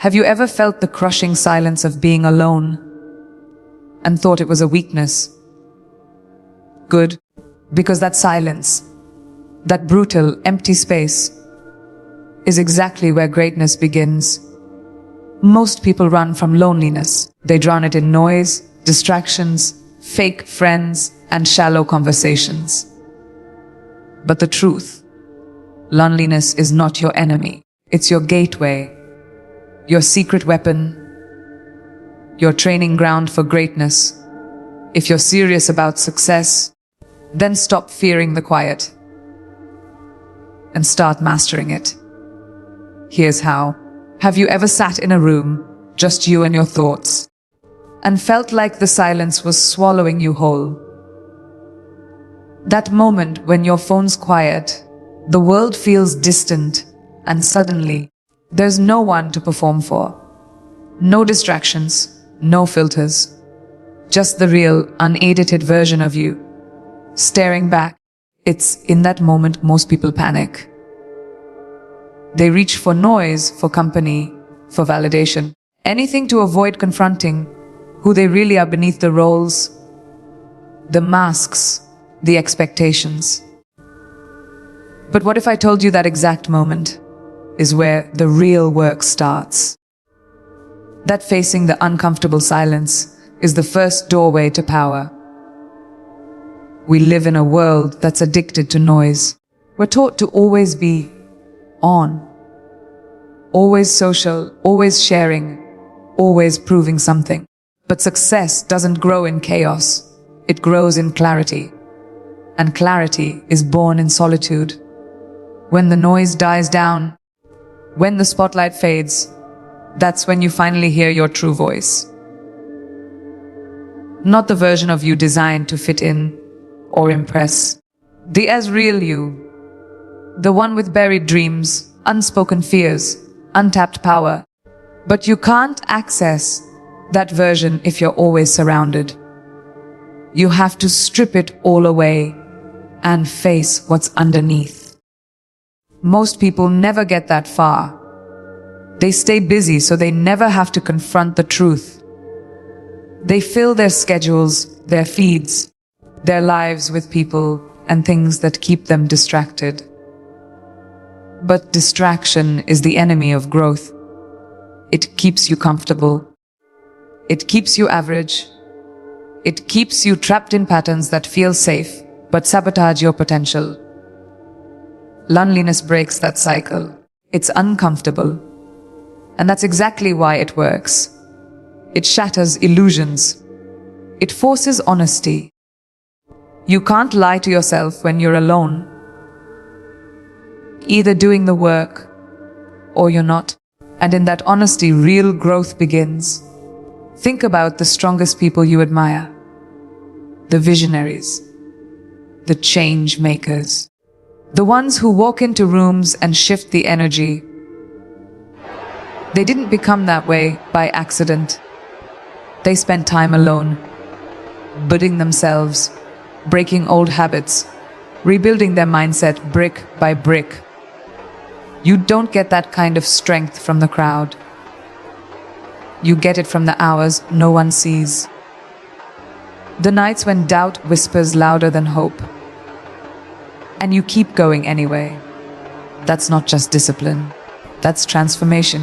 Have you ever felt the crushing silence of being alone and thought it was a weakness? Good, because that silence, that brutal, empty space, is exactly where greatness begins. Most people run from loneliness. They drown it in noise, distractions, fake friends, and shallow conversations. But the truth, loneliness is not your enemy. It's your gateway, your secret weapon, your training ground for greatness. If you're serious about success, then stop fearing the quiet and start mastering it. Here's how. Have you ever sat in a room, just you and your thoughts, and felt like the silence was swallowing you whole? That moment when your phone's quiet, the world feels distant, and suddenly, there's no one to perform for. No distractions, no filters. Just the real, unedited version of you. Staring back, it's in that moment most people panic. They reach for noise, for company, for validation. Anything to avoid confronting who they really are beneath the roles, the masks, the expectations. But what if I told you that exact moment is where the real work starts? That facing the uncomfortable silence is the first doorway to power. We live in a world that's addicted to noise. We're taught to always be on. Always social, always sharing, always proving something. But success doesn't grow in chaos. It grows in clarity. And clarity is born in solitude. When the noise dies down, when the spotlight fades, that's when you finally hear your true voice. Not the version of you designed to fit in or impress. The as real you. The one with buried dreams, unspoken fears, untapped power. But you can't access that version if you're always surrounded. You have to strip it all away and face what's underneath. Most people never get that far. They stay busy so they never have to confront the truth. They fill their schedules, their feeds, their lives with people and things that keep them distracted. But distraction is the enemy of growth. It keeps you comfortable. It keeps you average. It keeps you trapped in patterns that feel safe but sabotage your potential. Loneliness breaks that cycle. It's uncomfortable. And that's exactly why it works. It shatters illusions. It forces honesty. You can't lie to yourself when you're alone. Either doing the work or you're not. And in that honesty, real growth begins. Think about the strongest people you admire. The visionaries. The change makers. The ones who walk into rooms and shift the energy. They didn't become that way by accident. They spent time alone, building themselves, breaking old habits, rebuilding their mindset brick by brick. You don't get that kind of strength from the crowd. You get it from the hours no one sees. The nights when doubt whispers louder than hope. And you keep going anyway. That's not just discipline. That's transformation.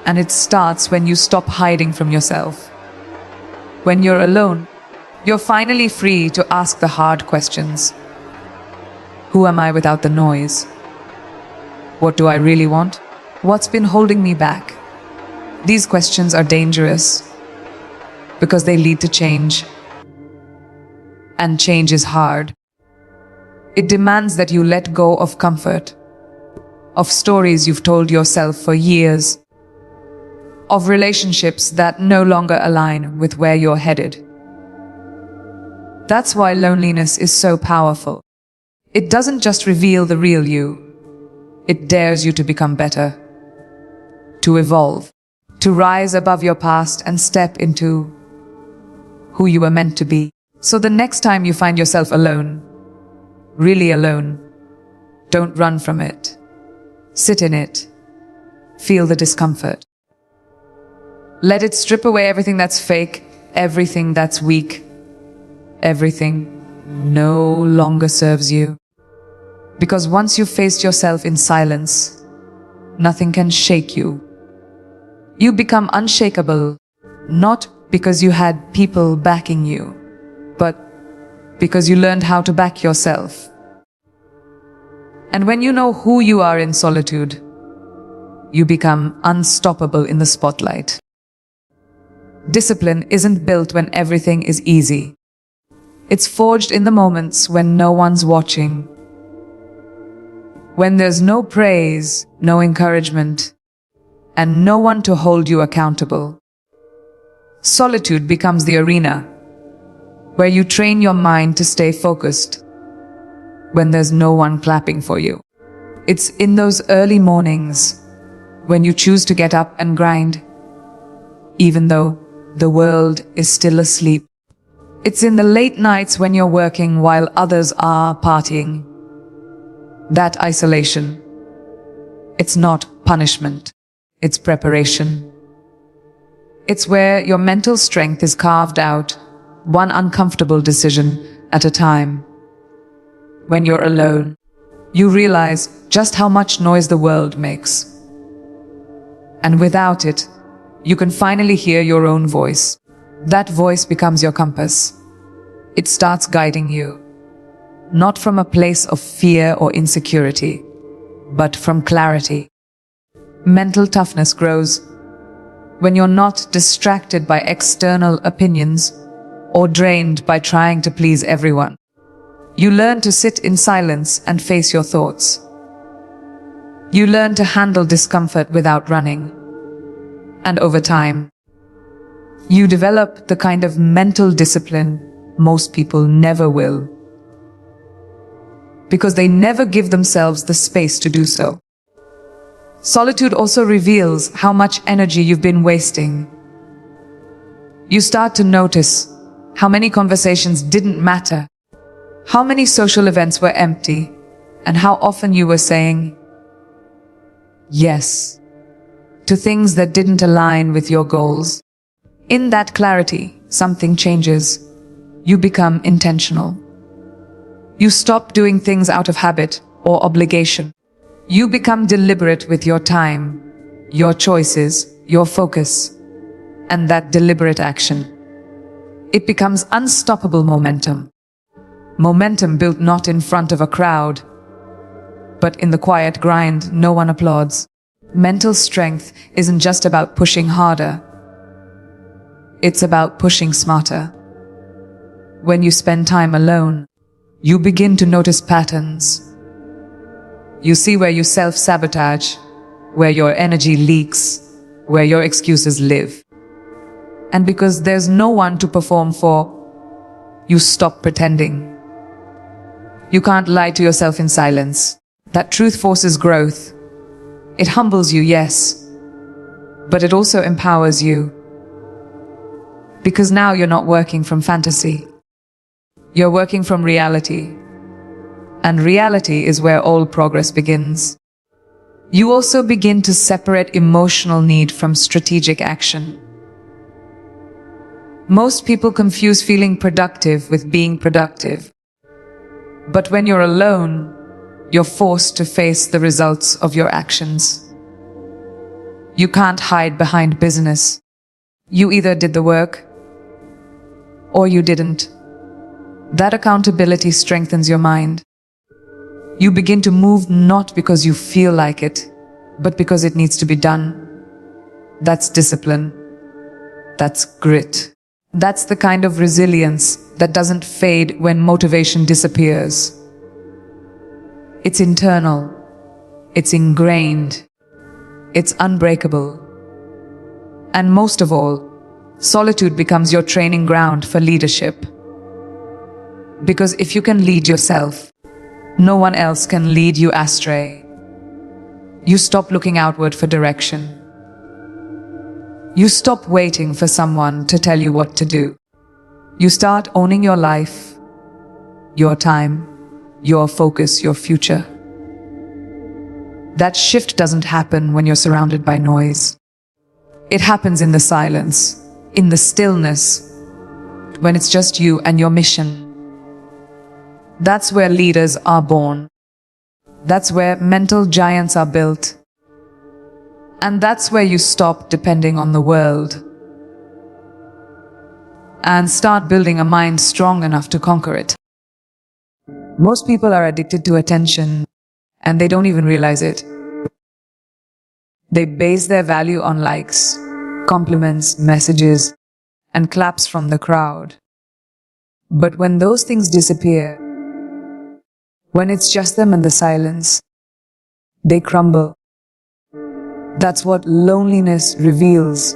And it starts when you stop hiding from yourself. When you're alone, you're finally free to ask the hard questions. Who am I without the noise? What do I really want? What's been holding me back? These questions are dangerous because they lead to change. And change is hard. It demands that you let go of comfort, of stories you've told yourself for years, of relationships that no longer align with where you're headed. That's why loneliness is so powerful. It doesn't just reveal the real you. It dares you to become better, to evolve, to rise above your past and step into who you were meant to be. So the next time you find yourself alone, really alone, don't run from it. Sit in it. Feel the discomfort. Let it strip away everything that's fake, everything that's weak, everything no longer serves you. Because once you've faced yourself in silence, nothing can shake you. You become unshakable, not because you had people backing you, but because you learned how to back yourself. And when you know who you are in solitude, you become unstoppable in the spotlight. Discipline isn't built when everything is easy. It's forged in the moments when no one's watching. When there's no praise, no encouragement, and no one to hold you accountable. Solitude becomes the arena where you train your mind to stay focused when there's no one clapping for you. It's in those early mornings when you choose to get up and grind, even though the world is still asleep. It's in the late nights when you're working while others are partying. That isolation, it's not punishment, it's preparation. It's where your mental strength is carved out, one uncomfortable decision at a time. When you're alone, you realize just how much noise the world makes. And without it, you can finally hear your own voice. That voice becomes your compass. It starts guiding you, not from a place of fear or insecurity, but from clarity. Mental toughness grows when you're not distracted by external opinions or drained by trying to please everyone. You learn to sit in silence and face your thoughts. You learn to handle discomfort without running. And over time, you develop the kind of mental discipline most people never will, because they never give themselves the space to do so. Solitude also reveals how much energy you've been wasting. You start to notice how many conversations didn't matter, how many social events were empty, and how often you were saying yes to things that didn't align with your goals. In that clarity, something changes. You become intentional. You stop doing things out of habit or obligation. You become deliberate with your time, your choices, your focus, and that deliberate action. It becomes unstoppable momentum. Momentum built not in front of a crowd, but in the quiet grind no one applauds. Mental strength isn't just about pushing harder. It's about pushing smarter. When you spend time alone, you begin to notice patterns. You see where you self-sabotage, where your energy leaks, where your excuses live. And because there's no one to perform for, you stop pretending. You can't lie to yourself in silence. That truth forces growth. It humbles you, yes, but it also empowers you. Because now you're not working from fantasy. You're working from reality. And reality is where all progress begins. You also begin to separate emotional need from strategic action. Most people confuse feeling productive with being productive. But when you're alone, you're forced to face the results of your actions. You can't hide behind business. You either did the work or you didn't. That accountability strengthens your mind. You begin to move not because you feel like it, but because it needs to be done. That's discipline. That's grit. That's the kind of resilience that doesn't fade when motivation disappears. It's internal. It's ingrained. It's unbreakable. And most of all, solitude becomes your training ground for leadership. Because if you can lead yourself, no one else can lead you astray. You stop looking outward for direction. You stop waiting for someone to tell you what to do. You start owning your life, your time, your focus, your future. That shift doesn't happen when you're surrounded by noise. It happens in the silence, in the stillness, when it's just you and your mission. That's where leaders are born. That's where mental giants are built. And that's where you stop depending on the world and start building a mind strong enough to conquer it. Most people are addicted to attention, and they don't even realize it. They base their value on likes, compliments, messages, and claps from the crowd. But when those things disappear, when it's just them and the silence, they crumble. That's what loneliness reveals.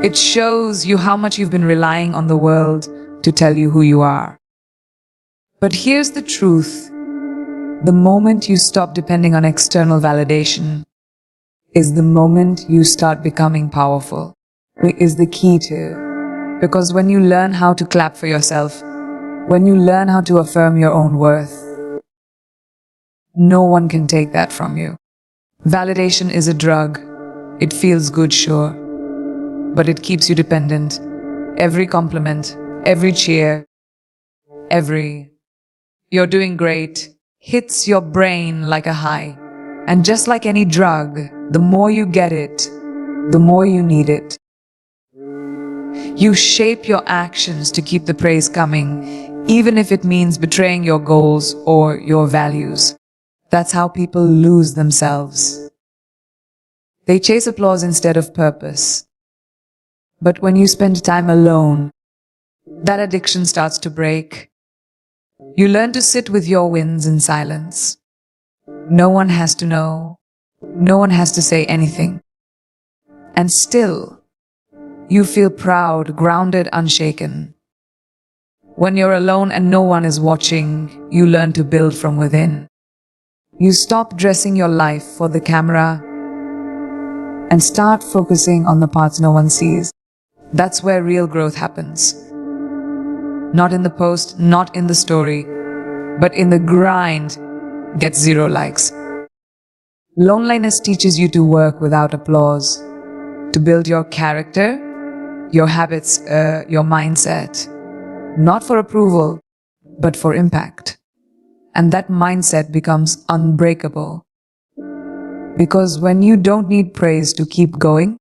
It shows you how much you've been relying on the world to tell you who you are. But here's the truth. The moment you stop depending on external validation is the moment you start becoming powerful, is the key to. Because when you learn how to clap for yourself, when you learn how to affirm your own worth, no one can take that from you. Validation is a drug. It feels good, sure, but it keeps you dependent. Every compliment, every cheer, every "you're doing great" hits your brain like a high. And just like any drug, the more you get it, the more you need it. You shape your actions to keep the praise coming, even if it means betraying your goals or your values. That's how people lose themselves. They chase applause instead of purpose. But when you spend time alone, that addiction starts to break. You learn to sit with your wins in silence. No one has to know. No one has to say anything. And still, you feel proud, grounded, unshaken. When you're alone and no one is watching, you learn to build from within. You stop dressing your life for the camera and start focusing on the parts no one sees. That's where real growth happens. Not in the post, not in the story, but in the grind. Gets 0 likes. Loneliness teaches you to work without applause, to build your character, your habits, your mindset, not for approval, but for impact. And that mindset becomes unbreakable. Because when you don't need praise to keep going,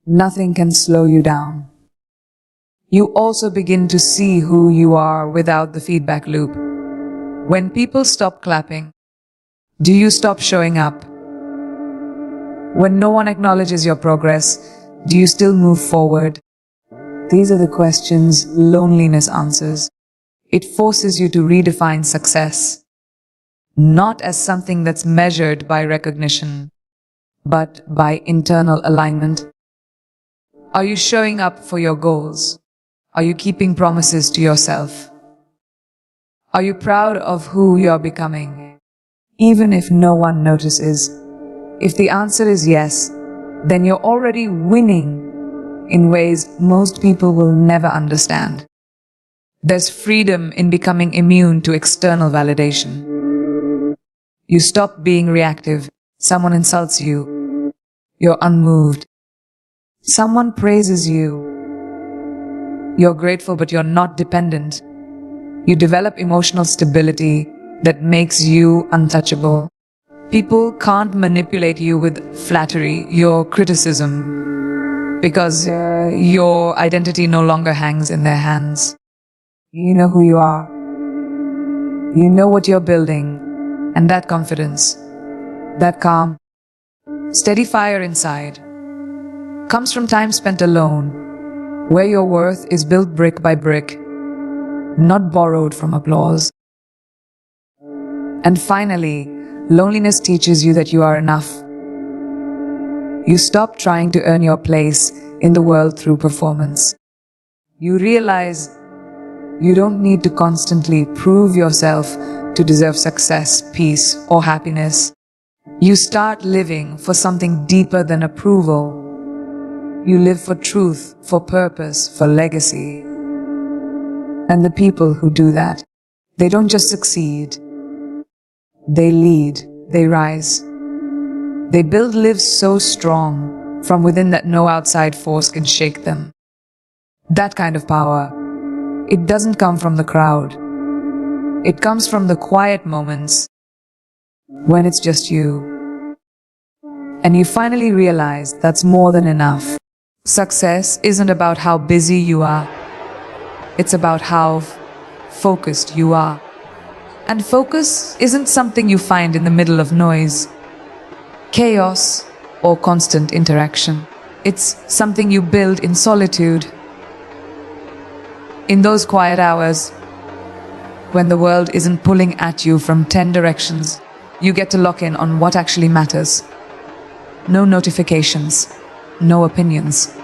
nothing can slow you down. You also begin to see who you are without the feedback loop. When people stop clapping, do you stop showing up? When no one acknowledges your progress, do you still move forward? These are the questions loneliness answers. It forces you to redefine success, not as something that's measured by recognition, but by internal alignment. Are you showing up for your goals? Are you keeping promises to yourself? Are you proud of who you're becoming, even if no one notices? If the answer is yes, then you're already winning in ways most people will never understand. There's freedom in becoming immune to external validation. You stop being reactive. Someone insults you. You're unmoved. Someone praises you. You're grateful, but you're not dependent. You develop emotional stability that makes you untouchable. People can't manipulate you with flattery, your criticism, because your identity no longer hangs in their hands. You know who you are. You know what you're building. And that confidence, that calm, steady fire inside, comes from time spent alone, where your worth is built brick by brick, not borrowed from applause. And finally, loneliness teaches you that you are enough. You stop trying to earn your place in the world through performance. You realize you don't need to constantly prove yourself to deserve success, peace, or happiness. You start living for something deeper than approval. You live for truth, for purpose, for legacy. And the people who do that, they don't just succeed, they lead. They rise. They build lives so strong from within that no outside force can shake them. That kind of power, it doesn't come from the crowd. It comes from the quiet moments when it's just you. And you finally realize that's more than enough. Success isn't about how busy you are. It's about how focused you are. And focus isn't something you find in the middle of noise, chaos, or constant interaction. It's something you build in solitude. In those quiet hours, when the world isn't pulling at you from 10 directions, you get to lock in on what actually matters. No notifications, no opinions,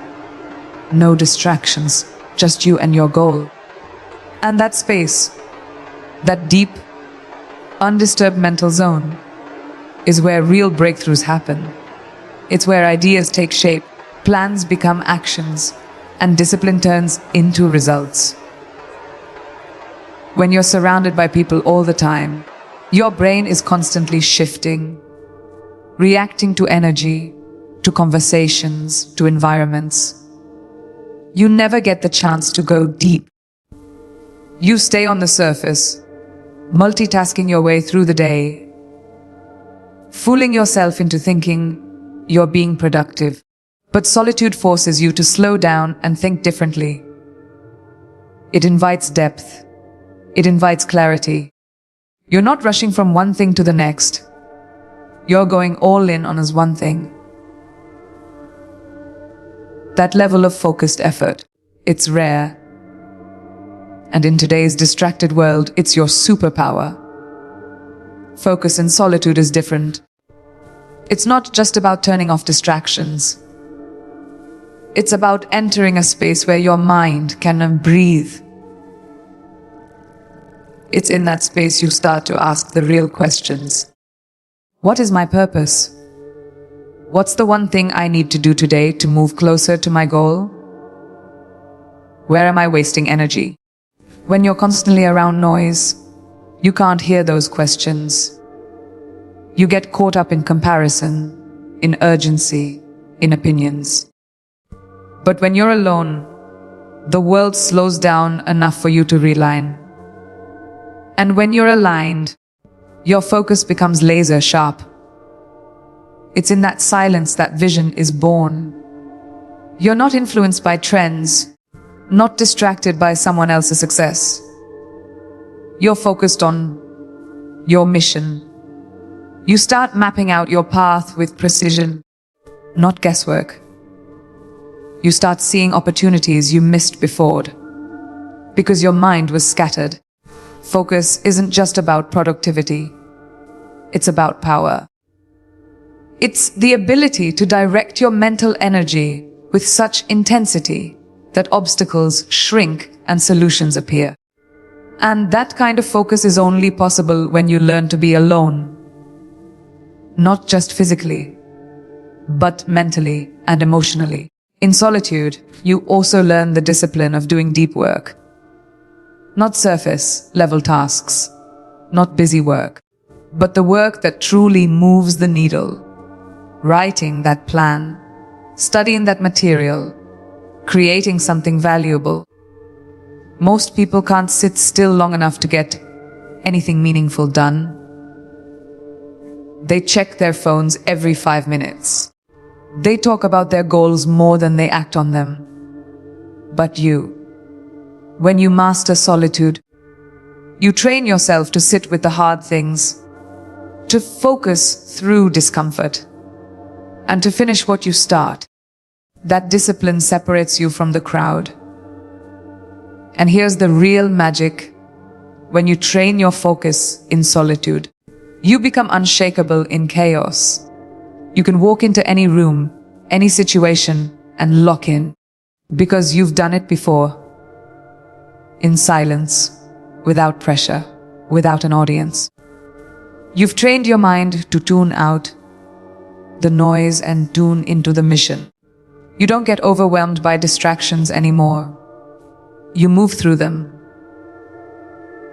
no distractions, just you and your goal. And that space, that deep, undisturbed mental zone, is where real breakthroughs happen. It's where ideas take shape, plans become actions, and discipline turns into results. When you're surrounded by people all the time, your brain is constantly shifting, reacting to energy, to conversations, to environments. You never get the chance to go deep. You stay on the surface, multitasking your way through the day, fooling yourself into thinking you're being productive. But solitude forces you to slow down and think differently. It invites depth. It invites clarity. You're not rushing from one thing to the next. You're going all in on as one thing. That level of focused effort, it's rare. And in today's distracted world, it's your superpower. Focus in solitude is different. It's not just about turning off distractions. It's about entering a space where your mind can breathe. It's in that space you start to ask the real questions. What is my purpose? What's the one thing I need to do today to move closer to my goal? Where am I wasting energy? When you're constantly around noise, you can't hear those questions. You get caught up in comparison, in urgency, in opinions. But when you're alone, the world slows down enough for you to realign. And when you're aligned, your focus becomes laser sharp. It's in that silence that vision is born. You're not influenced by trends, not distracted by someone else's success. You're focused on your mission. You start mapping out your path with precision, not guesswork. You start seeing opportunities you missed before, because your mind was scattered. Focus isn't just about productivity. It's about power. It's the ability to direct your mental energy with such intensity that obstacles shrink and solutions appear. And that kind of focus is only possible when you learn to be alone. Not just physically, but mentally and emotionally. In solitude, you also learn the discipline of doing deep work. Not surface-level tasks, not busy work, but the work that truly moves the needle. Writing that plan, studying that material, creating something valuable. Most people can't sit still long enough to get anything meaningful done. They check their phones every 5 minutes. They talk about their goals more than they act on them. But when you master solitude, you train yourself to sit with the hard things, to focus through discomfort, and to finish what you start. That discipline separates you from the crowd. And here's the real magic. When you train your focus in solitude, you become unshakable in chaos. You can walk into any room, any situation, and lock in, because you've done it before. In silence, without pressure, without an audience. You've trained your mind to tune out the noise and tune into the mission. You don't get overwhelmed by distractions anymore. You move through them.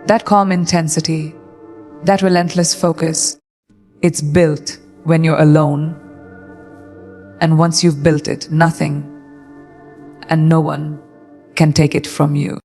That calm intensity, that relentless focus, It's built when you're alone. And once you've built it, nothing and no one can take it from you.